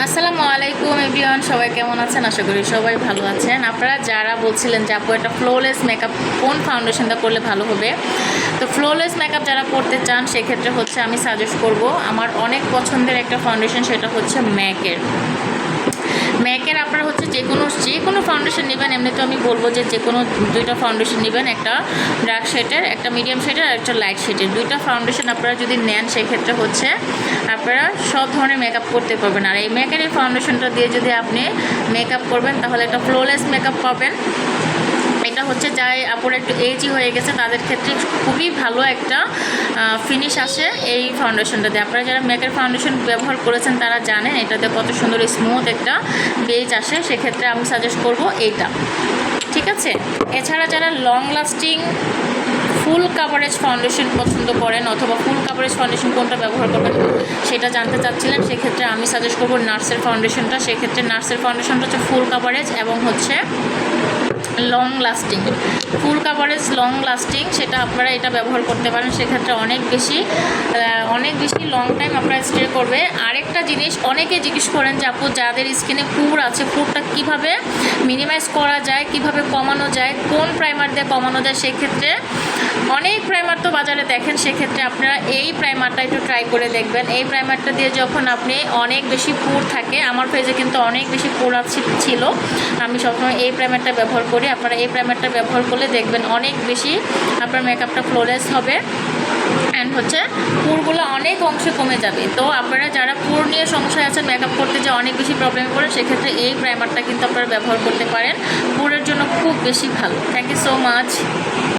আসসালামু আলাইকুম এভরিওয়ান, সবাই কেমন আছেন? আশা করি সবাই ভালো আছেন। আপনারা যারা বলছিলেন যে আপু একটা ফ্লোলেস মেকআপ কোন ফাউন্ডেশনটা করলে ভালো হবে, তো ফ্লোলেস মেকআপ যারা করতে চান সেক্ষেত্রে হচ্ছে আমি সাজেস্ট করব আমার অনেক পছন্দের একটা ফাউন্ডেশন, সেটা হচ্ছে ম্যাকের আপনারা হচ্ছে যে কোনো ফাউন্ডেশন নেবেন। এমনি তো আমি বলবো যে কোনো দুইটা ফাউন্ডেশন নেবেন, একটা ডার্ক শেডের, একটা মিডিয়াম শেডের, আর একটা লাইট শেডের। দুইটা ফাউন্ডেশন আপনারা যদি নেন সেক্ষেত্রে হচ্ছে আপনারা সব ধরনের মেকআপ করতে পারবেন। আর এই ম্যাকের এই ফাউন্ডেশনটা দিয়ে যদি আপনি মেকআপ করবেন তাহলে একটা ফ্লোলেস মেকআপ পাবেন। এটা হচ্ছে যাই আপুরা একটু এজই হয়ে গেছে তাদের ক্ষেত্রে খুবই ভালো একটা ফিনিশ আসে এই ফাউন্ডেশনটা দিয়ে। আপনারা যারা মেকের ফাউন্ডেশন ব্যবহার করেছেন তারা জানেন এটাতে কত সুন্দর স্মুথ একটা বেজ আসে। সেক্ষেত্রে আমি সাজেস্ট করব এইটা, ঠিক আছে। এছাড়া যারা long lasting full coverage foundation পছন্দ করেন অথবা ফুল কাভারেজ ফাউন্ডেশন কোনটা ব্যবহার করবেন সেটা জানতে চাচ্ছিলেন, সেক্ষেত্রে আমি সাজেস্ট করব নার্সের ফাউন্ডেশনটা। সেক্ষেত্রে নার্সের ফাউন্ডেশনটা হচ্ছে ফুল কাভারেজ এবং হচ্ছে long lasting, full coverage long lasting, সেটা আপনারা এটা ব্যবহার করতে পারেন। সেক্ষেত্রে অনেক বেশি লং টাইম আপনারা স্টে করবে। আরেকটা জিনিস অনেকে জিজ্ঞেস করেন যে আপু যাদের স্কিনে পুর আছে, পুরটা কিভাবে মিনিমাইজ করা যায়, কিভাবে কমানো যায়, কোন প্রাইমার দিয়ে কমানো যায়। সেক্ষেত্রে অনেক প্রাইমার তো বাজারে দেখেন, সেক্ষেত্রে আপনারা এই প্রাইমারটা একটু ট্রাই করে দেখবেন। এই প্রাইমারটা দিয়ে যখন আপনি অনেক বেশি পুর থাকে, আমার ফেজে কিন্তু অনেক বেশি পুর ছিল, আমি সবসময় এই প্রাইমারটা ব্যবহার করি। আপনারা এই প্রাইমারটা ব্যবহার করলে দেখবেন অনেক বেশি আপনার মেকআপটা ফ্লোলেস হবে অ্যান্ড হচ্ছে পুরগুলো অনেক অংশে কমে যাবে। তো আপনারা যারা পুর নিয়ে সমস্যায় আছেন, মেকআপ করতে যে অনেক বেশি প্রবলেমে পড়েন, সেক্ষেত্রে এই প্রাইমারটা কিন্তু আপনারা ব্যবহার করতে পারেন, পুরের জন্য খুব বেশি ভালো। Thank you so much.